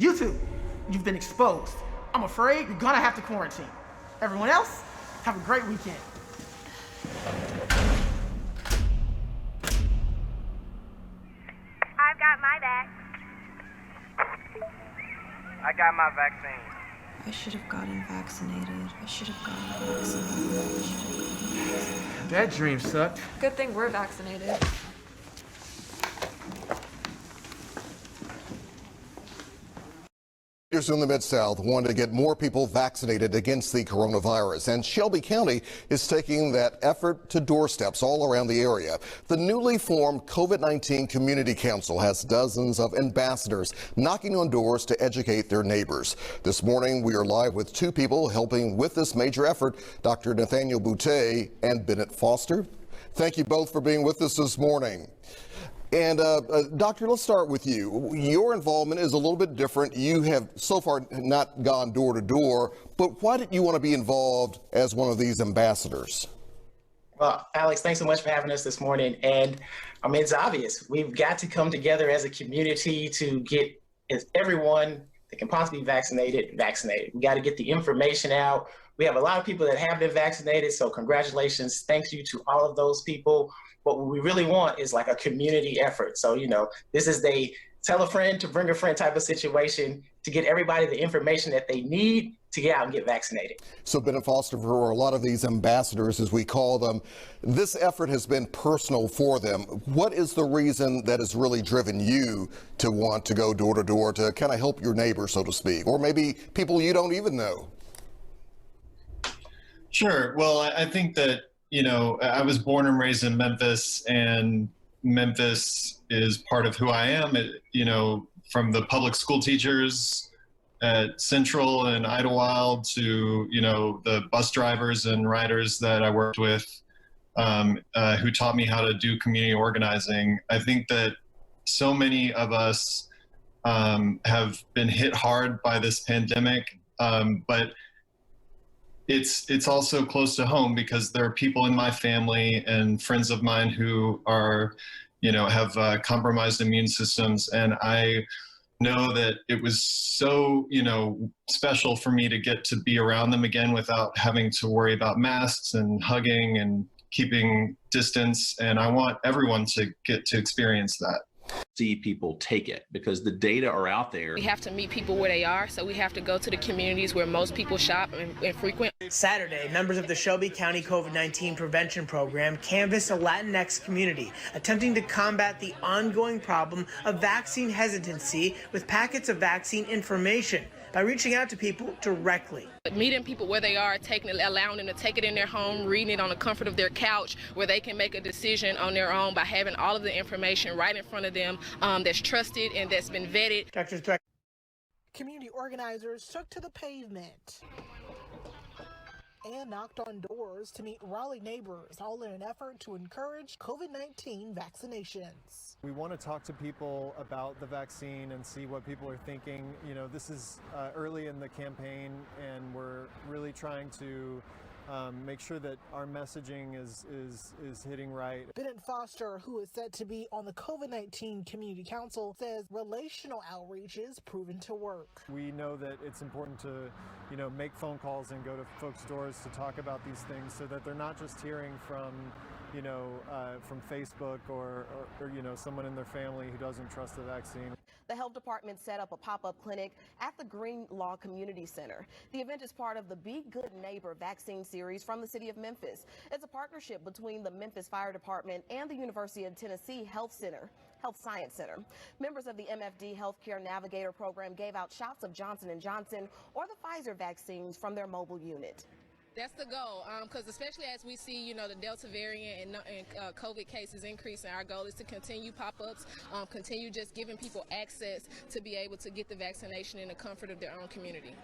You two, you've been exposed. I'm afraid you're gonna have to quarantine. Everyone else, have a great weekend. I've got my vax. I got my vaccine. I should have gotten vaccinated. I should have gotten vaccinated. That dream sucked. Good thing we're vaccinated. Leaders in the Mid-South want to get more people vaccinated against the coronavirus, and Shelby County is taking that effort to doorsteps all around the area. The newly formed COVID-19 Community Council has dozens of ambassadors knocking on doors to educate their neighbors. This morning, we are live with two people helping with this major effort, Dr. Nathaniel Boutte and Bennett Foster. Thank you both for being with us this morning. And Doctor, let's start with you. Your involvement is a little bit different. You have so far not gone door to door, but why did you want to be involved as one of these ambassadors? Well, Alex, thanks so much for having us this morning. And I mean, it's obvious. We've got to come together as a community to get everyone that can possibly be vaccinated. We got to get the information out. We have a lot of people that have been vaccinated, so congratulations. Thank you to all of those people. What we really want is like a community effort. So, you know, this is the tell a friend to bring a friend type of situation to get everybody the information that they need to get out and get vaccinated. So Bennett Foster, for a lot of these ambassadors, as we call them, this effort has been personal for them. What is the reason that has really driven you to want to go door to door to kind of help your neighbors, so to speak, or maybe people you don't even know? Sure. Well, I think that, you know, I was born and raised in Memphis, and Memphis is part of who I am. You know, from the public school teachers at Central and Idlewild to, you know, the bus drivers and riders that I worked with who taught me how to do community organizing. I think that so many of us have been hit hard by this pandemic, but it's also close to home because there are people in my family and friends of mine who are, you know, have compromised immune systems. And I know that it was so, you know, special for me to get to be around them again without having to worry about masks and hugging and keeping distance. And I want everyone to get to experience that. See people take it because the data are out there. We have to meet people where they are, so we have to go to the communities where most people shop and frequent. Saturday, members of the Shelby County COVID-19 Prevention Program canvassed a Latinx community, attempting to combat the ongoing problem of vaccine hesitancy with packets of vaccine information by reaching out to people directly. Meeting people where they are, allowing them to take it in their home, reading it on the comfort of their couch, where they can make a decision on their own by having all of the information right in front of them that's trusted and that's been vetted. Community organizers took to the pavement and knocked on doors to meet Raleigh neighbors, all in an effort to encourage COVID-19 vaccinations. We want to talk to people about the vaccine and see what people are thinking. You know, this is early in the campaign, and we're really trying to make sure that our messaging is hitting right. Bennett Foster, who is set to be on the COVID-19 Community Council, says relational outreach is proven to work. We know that it's important to, you know, make phone calls and go to folks' doors to talk about these things so that they're not just hearing from, you know, from Facebook or, you know, someone in their family who doesn't trust the vaccine. The health department set up a pop-up clinic at the Green Law Community Center. The event is part of the Be Good Neighbor vaccine series from the city of Memphis. It's a partnership between the Memphis Fire Department and the University of Tennessee Health Science Center. Members of the MFD Healthcare Navigator program gave out shots of Johnson & Johnson or the Pfizer vaccines from their mobile unit. That's the goal, because especially as we see, you know, the Delta variant and COVID cases increasing, our goal is to continue pop-ups, continue just giving people access to be able to get the vaccination in the comfort of their own community.